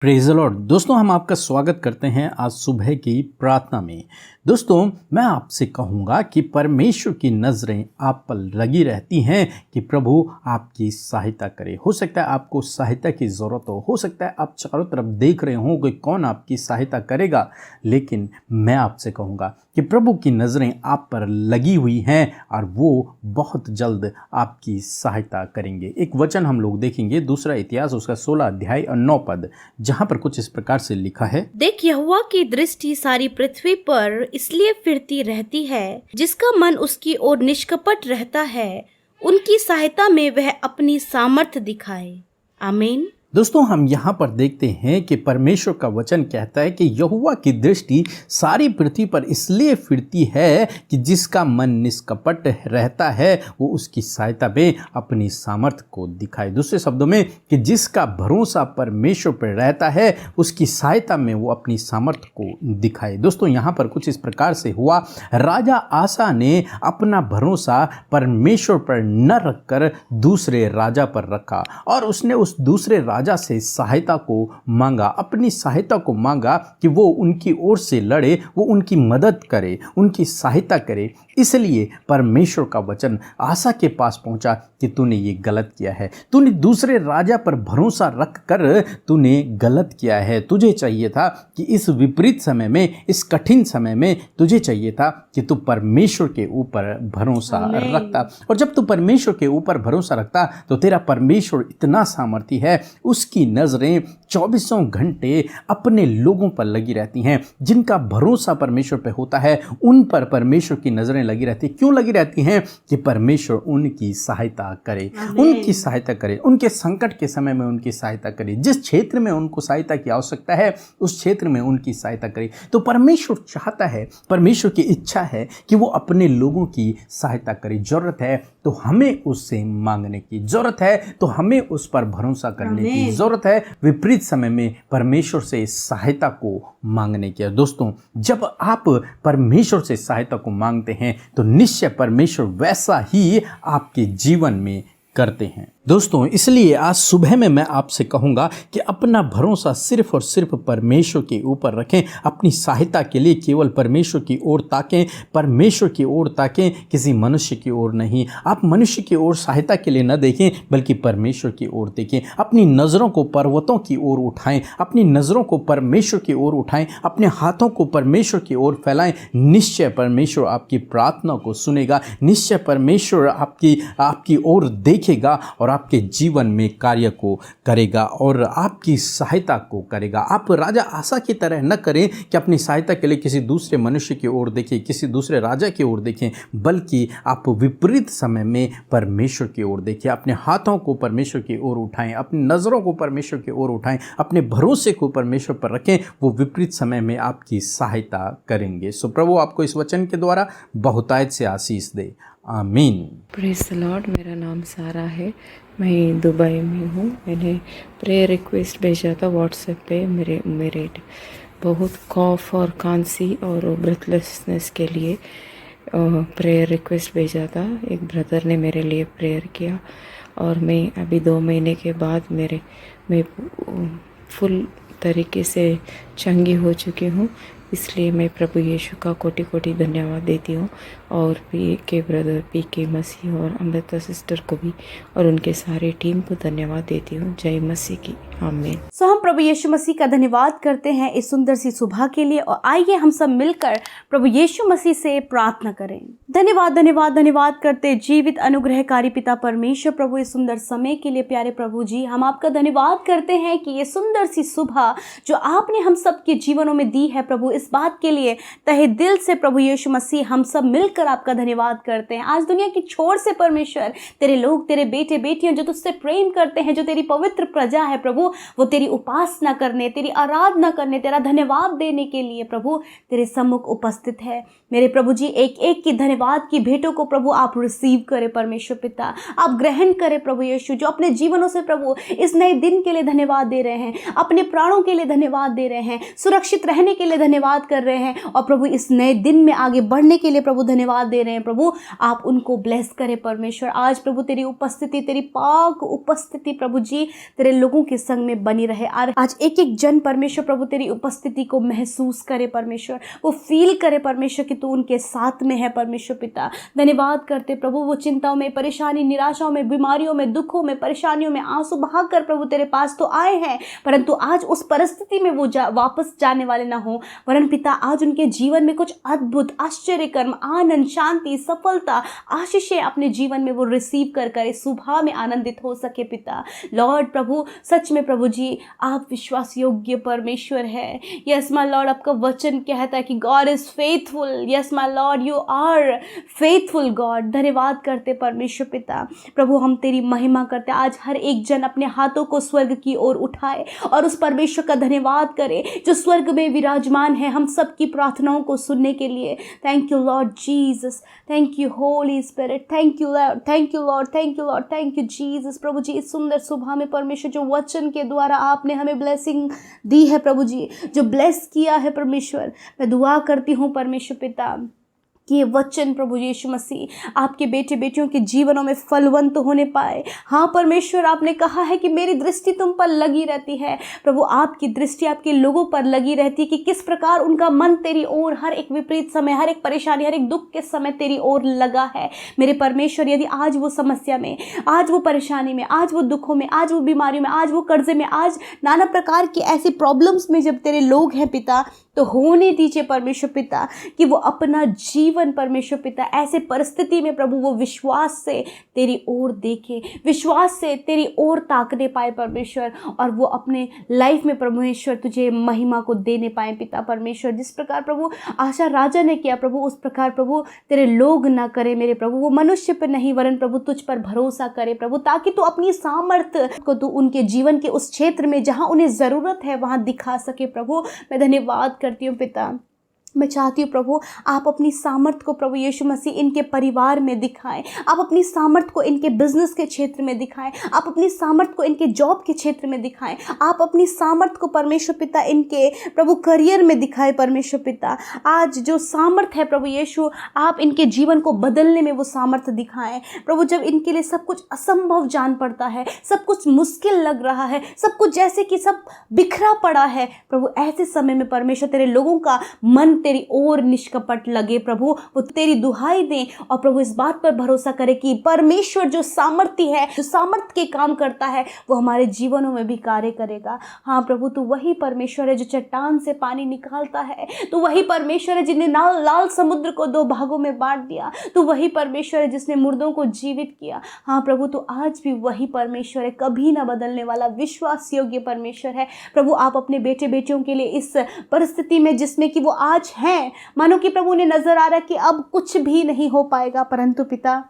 Praise the Lord. दोस्तों, हम आपका स्वागत करते हैं आज सुबह की प्रार्थना में। दोस्तों, मैं आपसे कहूँगा कि परमेश्वर की नज़रें आप पर लगी रहती हैं कि प्रभु आपकी सहायता करे। हो सकता है आपको सहायता की ज़रूरत हो सकता है आप चारों तरफ देख रहे हो कि कौन आपकी सहायता करेगा, लेकिन मैं आपसे कहूँगा कि प्रभु की नज़रें आप पर लगी हुई हैं और वो बहुत जल्द आपकी सहायता करेंगे। एक वचन हम लोग देखेंगे, दूसरा इतिहास उसका 16 अध्याय और 9 पद, जहाँ पर कुछ इस प्रकार से लिखा है। देख, यहोवा की दृष्टि सारी पृथ्वी पर इसलिए फिरती रहती है, जिसका मन उसकी ओर निष्कपट रहता है, उनकी सहायता में वह अपनी सामर्थ्य दिखाए। आमीन। दोस्तों, हम यहाँ पर देखते हैं कि परमेश्वर का वचन कहता है कि यहोवा की दृष्टि सारी पृथ्वी पर इसलिए फिरती है कि जिसका मन निष्कपट रहता है वो उसकी सहायता में अपनी सामर्थ्य को दिखाए। दूसरे शब्दों में कि जिसका भरोसा परमेश्वर पर रहता है उसकी सहायता में वो अपनी सामर्थ्य को दिखाए। दोस्तों, यहाँ पर कुछ इस प्रकार से हुआ। राजा आसा ने अपना भरोसा परमेश्वर पर न रखकर दूसरे राजा पर रखा और उसने उस दूसरे राजा से सहायता को मांगा, अपनी सहायता को मांगा कि वो उनकी ओर से लड़े, वो उनकी मदद करे, उनकी सहायता करे। इसलिए परमेश्वर का वचन आसा के पास पहुंचा कि तूने ये गलत किया है, तूने दूसरे राजा पर भरोसा रख कर तूने गलत किया है। तुझे चाहिए था कि इस विपरीत समय में, इस कठिन समय में तुझे चाहिए था कि तू परमेश्वर के ऊपर भरोसा रखता। और जब तू परमेश्वर के ऊपर भरोसा रखता तो तेरा परमेश्वर इतना सामर्थी है, उसकी नजरें 24 घंटे अपने लोगों पर लगी रहती हैं। जिनका भरोसा परमेश्वर पर होता है उन पर परमेश्वर की नजरें लगी रहती हैं। क्यों लगी रहती हैं? कि परमेश्वर उनकी सहायता करे, उनकी सहायता करे, उनके संकट के समय में उनकी सहायता करे। जिस क्षेत्र में उनको सहायता की आवश्यकता है उस क्षेत्र में उनकी सहायता करे। तो परमेश्वर चाहता है, परमेश्वर की इच्छा है कि वो अपने लोगों की सहायता करे। जरूरत है तो हमें उससे मांगने की, जरूरत है तो हमें उस पर भरोसा करने की जरूरत है, विपरीत समय में परमेश्वर से सहायता को मांगने की। दोस्तों, जब आप परमेश्वर से सहायता को मांगते हैं तो निश्चय परमेश्वर वैसा ही आपके जीवन में करते हैं। दोस्तों, इसलिए आज सुबह में मैं आपसे कहूँगा कि अपना भरोसा सिर्फ और सिर्फ परमेश्वर के ऊपर रखें। अपनी सहायता के लिए केवल परमेश्वर की ओर ताकें, परमेश्वर की ओर ताकें, किसी मनुष्य की ओर नहीं। आप मनुष्य की ओर सहायता के लिए न देखें बल्कि परमेश्वर की ओर देखें। अपनी नज़रों को पर्वतों की ओर उठाएं, अपनी नज़रों को परमेश्वर की ओर उठाएं, अपने हाथों को परमेश्वर की ओर फैलाएं। निश्चय परमेश्वर आपकी प्रार्थना को सुनेगा, निश्चय परमेश्वर आपकी ओर देखेगा और आपके जीवन में कार्य को करेगा और आपकी सहायता को करेगा। आप राजा आसा की तरह न करें कि अपनी सहायता के लिए किसी दूसरे मनुष्य की ओर देखें, किसी दूसरे राजा की ओर देखें, बल्कि आप विपरीत समय में परमेश्वर की ओर देखें। अपने हाथों को परमेश्वर की ओर उठाएं, अपनी नज़रों को परमेश्वर की ओर उठाएं, अपने भरोसे को परमेश्वर पर रखें। वो विपरीत समय में आपकी सहायता करेंगे। सो प्रभु आपको इस वचन के द्वारा बहुतायत से आशीष दे। आमीन। Praise the Lord. मेरा नाम सारा है, मैं दुबई में हूँ। मैंने प्रेयर रिक्वेस्ट भेजा था व्हाट्सएप पे। मेरे बहुत कॉफ और खांसी और ब्रेथलेसनेस के लिए प्रेयर रिक्वेस्ट भेजा था। एक ब्रदर ने मेरे लिए प्रेयर किया और मैं अभी 2 महीने के बाद मैं फुल तरीके से चंगी हो चुकी हूँ। इसलिए मैं प्रभु यीशु का कोटि कोटि धन्यवाद देती हूँ और PK ब्रदर, PK मसीह और अमृता सिस्टर को भी और उनके सारे टीम को धन्यवाद देती हूँ। जय मसीह की। आमीन। हम प्रभु यीशु मसीह का धन्यवाद करते हैं इस सुंदर सी सुबह के लिए और आइए हम सब मिलकर प्रभु यीशु मसीह से प्रार्थना करें। धन्यवाद धन्यवाद धन्यवाद करते जीवित अनुग्रहकारी पिता परमेश्वर प्रभु इस सुंदर समय के लिए। प्यारे प्रभु जी, हम आपका धन्यवाद करते हैं कि ये सुंदर सी सुबह जो आपने हम सब के जीवनों में दी है प्रभु, इस बात के लिए तहे दिल से प्रभु यीशु मसीह हम सब मिलकर आपका धन्यवाद करते हैं। आज दुनिया की छोर से परमेश्वर तेरे लोग, तेरे बेटे बेटियां जो तुझसे प्रेम करते हैं, जो तेरी पवित्र प्रजा है प्रभु, वो तेरी उपासना करने, तेरी आराधना करने, तेरा धन्यवाद देने के लिए प्रभु तेरे सम्मुख उपस्थित है। मेरे प्रभु जी, एक एक की धन्यवाद की भेंटों को प्रभु आप रिसीव करें परमेश्वर पिता, आप ग्रहण करें प्रभु यीशु। जो अपने जीवनों से प्रभु इस नए दिन के लिए धन्यवाद दे रहे हैं, अपने प्राणों के लिए धन्यवाद दे रहे हैं, सुरक्षित रहने के लिए धन्यवाद कर रहे हैं और प्रभु इस नए दिन में आगे बढ़ने के लिए प्रभु धन्यवाद धन्यवाद दे रहे हैं प्रभु, आप उनको ब्लेस करें परमेश्वर। आज प्रभु तेरी उपस्थिति, तेरी पाक उपस्थिति प्रभु जी तेरे लोगों के संग में बनी रहे। आज एक एक जन परमेश्वर प्रभु तेरी उपस्थिति को महसूस करे परमेश्वर, वो फील करे परमेश्वर कि तू उनके साथ में है परमेश्वर पिता। धन्यवाद करते प्रभु, वो चिंताओं में, परेशानी, निराशाओं में, बीमारियों में, दुखों में, परेशानियों में आंसू बहाकर प्रभु तेरे पास तो आए हैं, परंतु आज उस परिस्थिति में वो वापस जाने वाले ना हो, वरन पिता आज उनके जीवन में कुछ अद्भुत आश्चर्य कर्म, आनंद, शांति, सफलता, आशीषें अपने जीवन में वो रिसीव कर इस सुबह में आनंदित हो सके पिता। लॉर्ड प्रभु सच में प्रभु जी आप विश्वास योग्य परमेश्वर है। यस माय लॉर्ड, आपका वचन कहता है कि God is faithful. Yes my lord, you are faithful God. धन्यवाद करते परमेश्वर पिता। प्रभु हम तेरी महिमा करते, आज हर एक जन अपने हाथों को स्वर्ग की ओर उठाए और उस परमेश्वर का धन्यवाद करे जो स्वर्ग में विराजमान है हम सबकी प्रार्थनाओं को सुनने के लिए। Thank you Lord Jesus, thank you Holy Spirit, thank you Lord, thank you Lord, thank you Lord, thank you Jesus. प्रभु जी इस सुंदर सुबह में परमेश्वर जो वचन के द्वारा आपने हमें ब्लेसिंग दी है प्रभु जी, जो ब्लेस किया है परमेश्वर, मैं दुआ करती हूँ परमेश्वर पिता कि ये वचन प्रभु यीशु मसीह आपके बेटे बेटियों के जीवनों में फलवंत होने पाए। हाँ परमेश्वर, आपने कहा है कि मेरी दृष्टि तुम पर लगी रहती है। प्रभु आपकी दृष्टि आपके लोगों पर लगी रहती है कि किस प्रकार उनका मन तेरी ओर हर एक विपरीत समय, हर एक परेशानी, हर एक दुख के समय तेरी ओर लगा है। मेरे परमेश्वर, यदि आज वो समस्या में, आज वो परेशानी में, आज वो दुखों में, आज वो बीमारियों में, आज वो कर्जे में, आज नाना प्रकार की ऐसी प्रॉब्लम्स में जब तेरे लोग हैं पिता, तो होने दीजिए परमेश्वर पिता कि वो अपना जीवन परमेश्वर पिता ऐसे परिस्थिति में प्रभु वो विश्वास से तेरी ओर देखे, विश्वास से तेरी ओर ताकने पाए परमेश्वर, और वो अपने लाइफ में परमेश्वर तुझे महिमा को देने पाए पिता परमेश्वर। जिस प्रकार प्रभु आशा राजा ने किया प्रभु, उस प्रकार प्रभु तेरे लोग ना करे मेरे प्रभु, वो मनुष्य पर नहीं वरन प्रभु तुझ पर भरोसा करे प्रभु, ताकि तू अपनी सामर्थ्य को तू उनके जीवन के उस क्षेत्र में जहाँ उन्हें ज़रूरत है वहाँ दिखा सके प्रभु। मैं धन्यवाद करती हूँ पिता। मैं चाहती हूँ प्रभु आप अपनी सामर्थ को प्रभु यीशु मसीह इनके परिवार में दिखाएं, आप अपनी सामर्थ को इनके बिजनेस के क्षेत्र में दिखाएं, आप अपनी सामर्थ को इनके जॉब के क्षेत्र में दिखाएं, आप अपनी सामर्थ को परमेश्वर पिता इनके प्रभु करियर में दिखाएं परमेश्वर पिता। आज जो सामर्थ है प्रभु यीशु, आप इनके जीवन को बदलने में वो सामर्थ दिखाएं प्रभु। जब इनके लिए सब कुछ असंभव जान पड़ता है, सब कुछ मुश्किल लग रहा है, सब कुछ जैसे कि सब बिखरा पड़ा है प्रभु, ऐसे समय में परमेश्वर तेरे लोगों का मन तेरी ओर निष्कपट लगे प्रभु, वो तेरी दुहाई दें और प्रभु इस बात पर भरोसा करे कि परमेश्वर जो सामर्थ्य है, जो सामर्थ्य के काम करता है, वो हमारे जीवनों में भी कार्य करेगा। हाँ प्रभु तू वही परमेश्वर है जो चट्टान से पानी निकालता है, तू वही परमेश्वर है जिसने लाल समुद्र को 2 भागों में बांट दिया, तू वही परमेश्वर है जिसने मुर्दों को जीवित किया। हाँ प्रभु तू आज भी वही परमेश्वर है, कभी ना बदलने वाला विश्वास योग्य परमेश्वर है प्रभु। आप अपने बेटे बेटियों के लिए इस परिस्थिति में जिसमें कि वो आज हैं, मानो कि प्रभु ने नजर आ रहा है कि अब कुछ भी नहीं हो पाएगा, परंतु पिता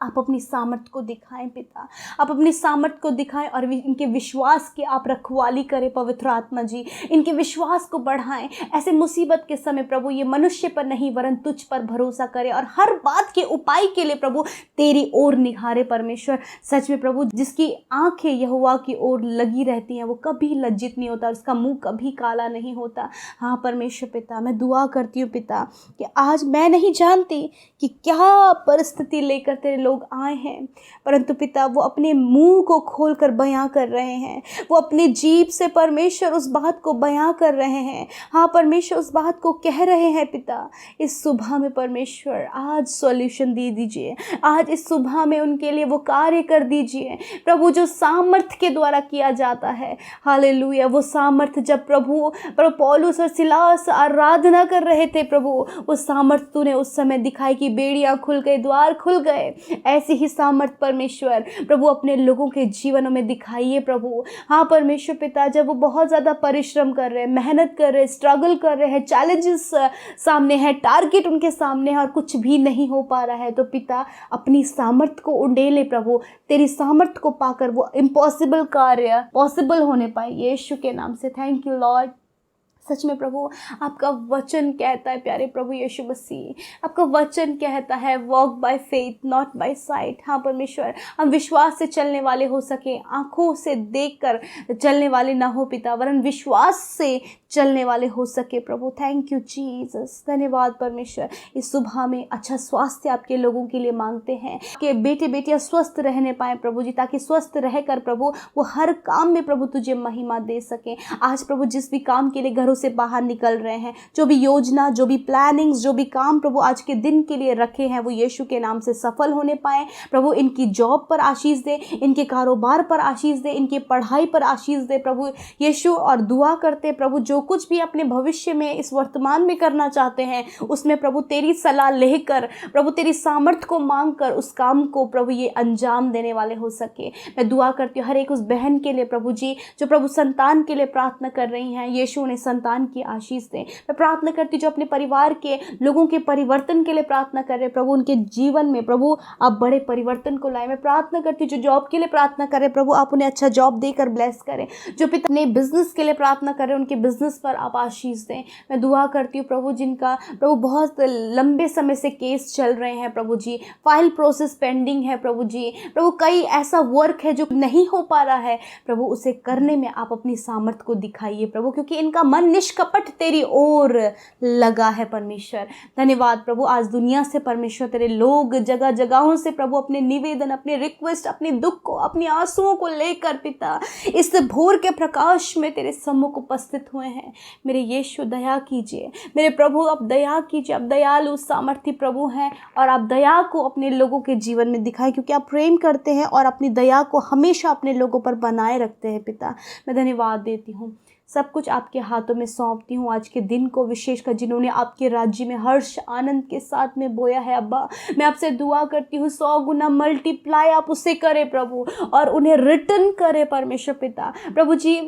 आप अपनी सामर्थ को दिखाएं पिता, आप अपनी सामर्थ को दिखाएं और इनके विश्वास की आप रखवाली करें पवित्र आत्मा जी, इनके विश्वास को बढ़ाएं। ऐसे मुसीबत के समय प्रभु ये मनुष्य पर नहीं वरन तुझ पर भरोसा करे और हर बात के उपाय के लिए प्रभु तेरी ओर निहारे परमेश्वर। सच में प्रभु जिसकी आंखें यहोवा की ओर लगी रहती हैं वो कभी लज्जित नहीं होता, उसका मुंह कभी काला नहीं होता। हाँ परमेश्वर पिता मैं दुआ करती हूँ पिता कि आज मैं नहीं जानती कि क्या परिस्थिति लेकर तेरे लोग आए हैं, परंतु पिता वो अपने मुंह को खोलकर बयां कर रहे हैं, वो अपने जीभ से परमेश्वर उस बात को बयां कर रहे हैं। हाँ परमेश्वर उस बात को कह रहे हैं पिता। इस सुबह में परमेश्वर आज सॉल्यूशन दे दीजिए, आज इस सुबह में उनके लिए वो कार्य कर दीजिए प्रभु जो सामर्थ के द्वारा किया जाता है। हालेलुया। वो सामर्थ जब प्रभु पौलुस और सिलास आराधना कर रहे थे प्रभु, वो सामर्थ तूने उस समय दिखाई कि बेड़ियां खुल गए, द्वार खुल गए। ऐसी ही सामर्थ परमेश्वर प्रभु अपने लोगों के जीवनों में दिखाइए प्रभु। हाँ परमेश्वर पिता जब वो बहुत ज़्यादा परिश्रम कर रहे हैं, मेहनत कर रहे हैं, स्ट्रगल कर रहे हैं, चैलेंजेस सामने है, टारगेट उनके सामने है और कुछ भी नहीं हो पा रहा है, तो पिता अपनी सामर्थ को उंडेले प्रभु, तेरी सामर्थ को पाकर वो इम्पॉसिबल कार्य पॉसिबल होने पाए यीशु के नाम से। थैंक यू लॉर्ड, सच में प्रभु, आपका वचन कहता है प्यारे प्रभु यीशु मसीह, आपका वचन कहता है walk by faith not by sight. हाँ परमेश्वर, हम विश्वास से चलने वाले हो सके, आंखों से देखकर चलने वाले ना हो पिता, वरन विश्वास से चलने वाले हो सके प्रभु। थैंक यू जीसस, धन्यवाद परमेश्वर। इस सुबह में अच्छा स्वास्थ्य आपके लोगों के लिए मांगते हैं कि बेटे बेटियां स्वस्थ रहने पाए प्रभु जी, ताकि स्वस्थ रहकर प्रभु वो हर काम में प्रभु तुझे महिमा दे सकें। आज प्रभु जिस भी काम के लिए घरों से बाहर निकल रहे हैं, जो भी योजना, जो भी प्लानिंग्स, जो भी काम प्रभु आज के दिन के लिए रखे हैं, वो यीशु के नाम से सफल होने पाए प्रभु। इनकी जॉब पर आशीष दे, इनके कारोबार पर आशीष दे, इनकी पढ़ाई पर आशीष दे प्रभु यीशु। और दुआ करते प्रभु, जो कुछ भी अपने भविष्य में इस वर्तमान में करना चाहते हैं, उसमें प्रभु तेरी सलाह लेकर प्रभु तेरी सामर्थ को मांग कर उस काम को प्रभु ये अंजाम देने वाले हो सके। मैं दुआ करती हूँ हर एक उस बहन के लिए प्रभु जी, जो प्रभु संतान के लिए प्रार्थना कर रही हैं, यीशु उन्हें संतान की आशीष दें। मैं प्रार्थना करती हूँ जो अपने परिवार के लोगों के परिवर्तन के लिए प्रार्थना कर रहे हैं प्रभु, उनके जीवन में प्रभु आप बड़े परिवर्तन को लाए। मैं प्रार्थना करती हूँ जो जॉब के लिए प्रार्थना कर रहे हैं प्रभु, आप उन्हें अच्छा जॉब देकर ब्लेस करें। जो पिता अपने बिजनेस के लिए प्रार्थना कर रहे हैं, उनके बिजनेस पर आप आशीष दें। मैं दुआ करती हूँ प्रभु जिनका प्रभु बहुत लंबे समय से केस चल रहे हैं प्रभु जी, फाइल प्रोसेस पेंडिंग है प्रभु जी, प्रभु कई ऐसा वर्क है जो नहीं हो पा रहा है प्रभु, उसे करने में आप अपनी सामर्थ को दिखाइए प्रभु, क्योंकि इनका मन निष्कपट तेरी ओर लगा है परमेश्वर। धन्यवाद प्रभु। आज दुनिया से परमेश्वर तेरे लोग जगह जगहों से प्रभु अपने निवेदन, अपने रिक्वेस्ट, अपने दुख को, अपनी आंसुओं को लेकर पिता इस भोर के प्रकाश में तेरे सम्मुख उपस्थित हुए हैं। मेरे यीशु दया कीजिए, मेरे प्रभु आप दया कीजिए। आप दयालु सामर्थी प्रभु हैं और आप दया को अपने लोगों के जीवन में दिखाएं, क्योंकि आप प्रेम करते हैं और अपनी दया को हमेशा अपने लोगों पर बनाए रखते हैं पिता। मैं धन्यवाद देती हूँ, सब कुछ आपके हाथों में सौंपती हूँ। आज के दिन को विशेषकर जिन्होंने आपके राज्य में हर्ष आनंद के साथ में बोया है अब्बा, मैं आपसे दुआ करती हूँ 100 गुना मल्टीप्लाई आप उसे करें प्रभु, और उन्हें रिटर्न करें परमेश्वर पिता। प्रभु जी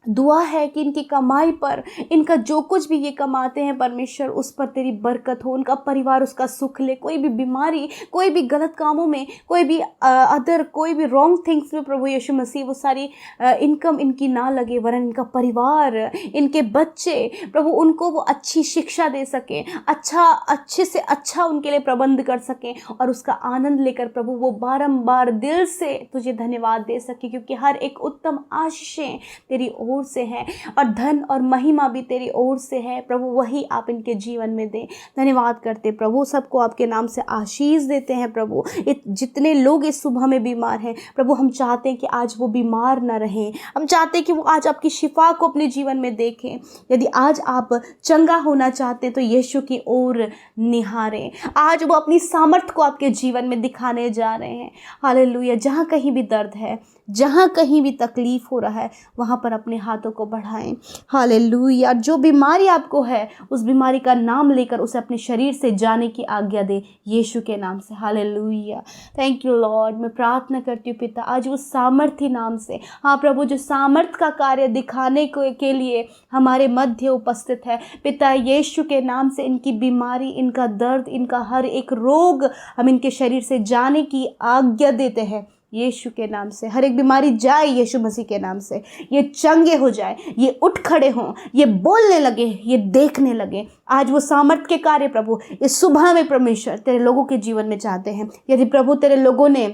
दुआ है कि इनकी कमाई पर, इनका जो कुछ भी ये कमाते हैं परमेश्वर, उस पर तेरी बरकत हो, उनका परिवार उसका सुख ले। कोई भी बीमारी, कोई भी गलत कामों में, कोई भी कोई भी रॉन्ग थिंग्स में प्रभु यीशु मसीह वो सारी इनकम इनकी ना लगे, वरन इनका परिवार, इनके बच्चे प्रभु उनको वो अच्छी शिक्षा दे सके, अच्छे से अच्छा उनके लिए प्रबंध कर सकें, और उसका आनंद लेकर प्रभु वो बारंबार दिल से तुझे धन्यवाद दे सके, क्योंकि हर एक उत्तम आशीषें तेरी ओर से है और धन और महिमा भी तेरी ओर से है प्रभु, वही आप इनके जीवन में दें। धन्यवाद करते प्रभु, सबको आपके नाम से आशीष देते हैं प्रभु। जितने लोग इस सुबह में बीमार हैं प्रभु, हम चाहते हैं कि आज वो बीमार न रहें, हम चाहते हैं कि वो आज आपकी शिफा को अपने जीवन में देखें। यदि आज आप चंगा होना चाहते हैं तो यीशु की ओर निहारें। आज वो अपनी सामर्थ को आपके जीवन में दिखाने जा रहे हैं। हालेलुया। जहाँ कहीं भी दर्द है, जहाँ कहीं भी तकलीफ हो रहा है, वहाँ पर अपने हाथों को बढ़ाएं। हालेलुया। जो बीमारी आपको है, उस बीमारी का नाम लेकर उसे अपने शरीर से जाने की आज्ञा दे यीशु के नाम से। हालेलुया। Thank you Lord. मैं प्रार्थना करती हूँ पिता, आज उस सामर्थी नाम से, हाँ प्रभु, जो सामर्थ का कार्य दिखाने के लिए हमारे मध्य उपस्थित है पिता, यीशु के नाम से इनकी बीमारी, इनका दर्द, इनका हर एक रोग हम इनके शरीर से जाने की आज्ञा देते हैं यीशु के नाम से। हर एक बीमारी जाए यीशु मसीह के नाम से। ये चंगे हो जाए, ये उठ खड़े हों, ये बोलने लगे, ये देखने लगे। आज वो सामर्थ के कार्य प्रभु इस सुबह में परमेश्वर तेरे लोगों के जीवन में चाहते हैं। यदि प्रभु तेरे लोगों ने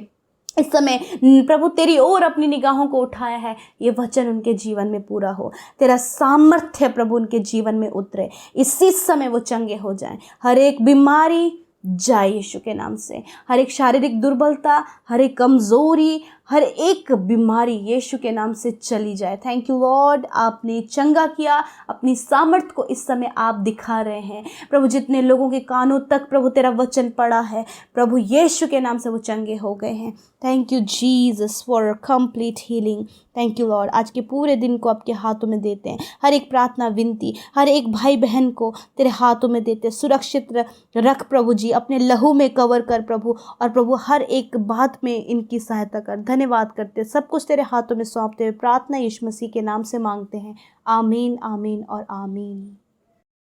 इस समय प्रभु तेरी ओर अपनी निगाहों को उठाया है, ये वचन उनके जीवन में पूरा हो। तेरा सामर्थ्य प्रभु उनके जीवन में उतरे, इसी समय वो चंगे हो जाएं। हर एक बीमारी जाए यीशु के नाम से। हर एक शारीरिक दुर्बलता, हर एक कमज़ोरी, हर एक बीमारी यीशु के नाम से चली जाए। थैंक यू लॉर्ड, आपने चंगा किया। अपनी सामर्थ को इस समय आप दिखा रहे हैं प्रभु। जितने लोगों के कानों तक प्रभु तेरा वचन पड़ा है प्रभु, यीशु के नाम से वो चंगे हो गए हैं। Thank you Jesus for complete healing. Thank you Lord. आज के पूरे दिन को आपके हाथों में देते हैं। हर एक प्रार्थना विनती, हर एक भाई बहन को तेरे हाथों में देते हैं। सुरक्षित रख प्रभु जी, अपने लहू में कवर कर प्रभु, और प्रभु हर एक बात में इनकी सहायता कर। धन्यवाद करते, सब कुछ तेरे हाथों में सौंपते हुए प्रार्थना यीशु मसीह के नाम से मांगते हैं। आमीन, आमीन और आमीन।